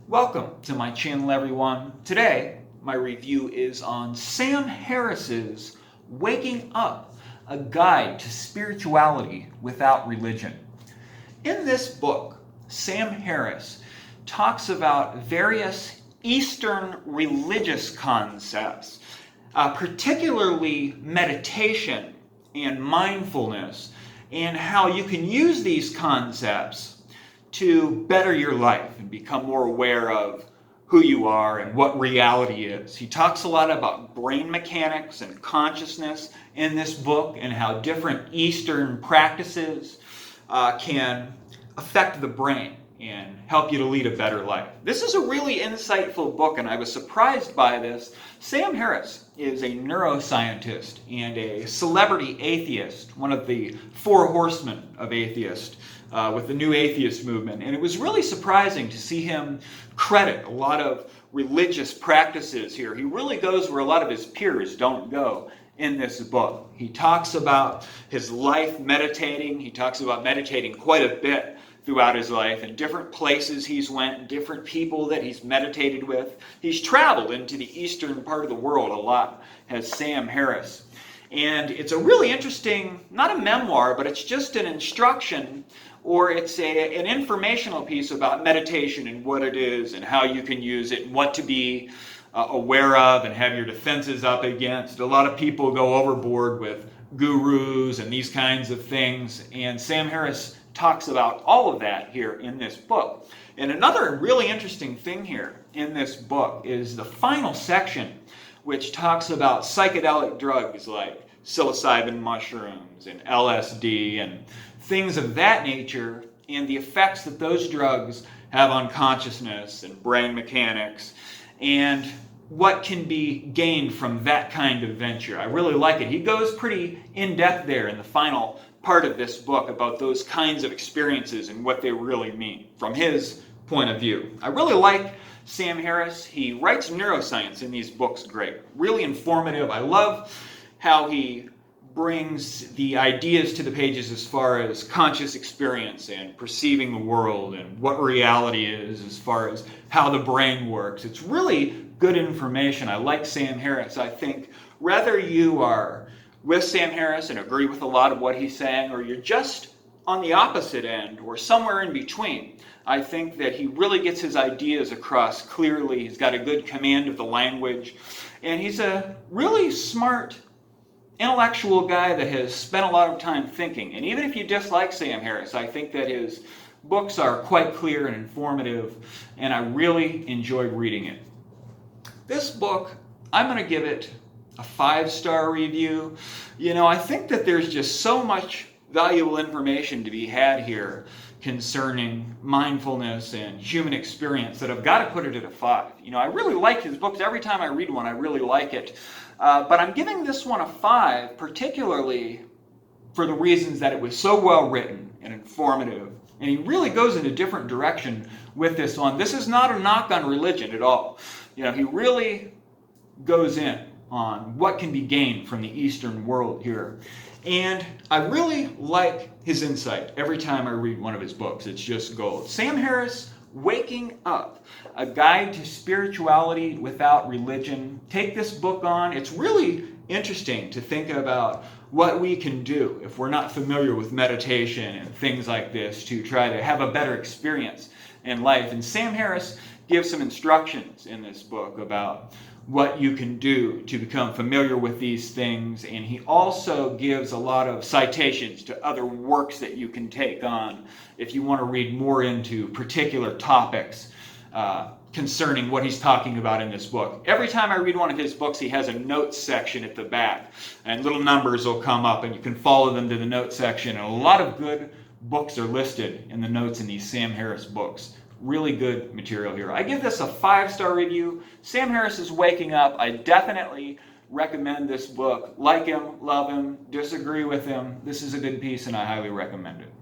Welcome to my channel, everyone. Today, my review is on Sam Harris's Waking Up, a Guide to Spirituality Without Religion. In this book, Sam Harris talks about various Eastern religious concepts, particularly meditation and mindfulness, and how you can use these concepts to better your life and become more aware of who you are and what reality is. He talks a lot about brain mechanics and consciousness in this book and how different Eastern practices can affect the brain and help you to lead a better life. This is a really insightful book, and I was surprised by this. Sam Harris is a neuroscientist and a celebrity atheist, one of the four horsemen of atheists with the new atheist movement. And it was really surprising to see him credit a lot of religious practices here. He really goes where a lot of his peers don't go in this book. He talks about his life meditating. He talks about meditating quite a bit throughout his life and different places he's went, different people that he's meditated with. He's traveled into the eastern part of the world a lot, has Sam Harris. And it's a really interesting, not a memoir, but it's just an instruction, or it's an informational piece about meditation and what it is and how you can use it and what to be aware of and have your defenses up against. A lot of people go overboard with gurus and these kinds of things, and Sam Harris talks about all of that here in this book. And another really interesting thing here in this book is the final section, which talks about psychedelic drugs like psilocybin mushrooms and LSD and things of that nature, and the effects that those drugs have on consciousness and brain mechanics, and what can be gained from that kind of venture. I really like it. He goes pretty in-depth there in the final part of this book about those kinds of experiences and what they really mean from his point of view. I really like Sam Harris. He writes neuroscience in these books great. Really informative. I love how he brings the ideas to the pages as far as conscious experience and perceiving the world and what reality is as far as how the brain works. It's really good information. I like Sam Harris. I think whether you are with Sam Harris and agree with a lot of what he's saying, or you're just on the opposite end or somewhere in between, I think that he really gets his ideas across clearly. He's got a good command of the language, and he's a really smart intellectual guy that has spent a lot of time thinking. And even if you dislike Sam Harris, I think that his books are quite clear and informative, and I really enjoyed reading it. This book, I'm going to give it a 5-star review. You know, I think that there's just so much valuable information to be had here concerning mindfulness and human experience that I've got to put it at a 5. You know, I really like his books. Every time I read one, I really like it. But I'm giving this one a 5, particularly for the reasons that it was so well written and informative. And he really goes in a different direction with this one. This is not a knock on religion at all. You know, he really goes in on what can be gained from the Eastern world here. And I really like his insight every time I read one of his books. It's just gold. Sam Harris, Waking Up, a Guide to Spirituality Without Religion. Take this book on. It's really interesting to think about what we can do if we're not familiar with meditation and things like this to try to have a better experience in life. And Sam Harris gives some instructions in this book about what you can do to become familiar with these things, and he also gives a lot of citations to other works that you can take on if you want to read more into particular topics concerning what he's talking about in this book. Every time I read one of his books, he has a notes section at the back, and little numbers will come up, and you can follow them to the notes section, and a lot of good books are listed in the notes in these Sam Harris books. Really good material here. I give this a 5-star review. Sam Harris is Waking Up. I definitely recommend this book. Like him, love him, disagree with him. This is a good piece, and I highly recommend it.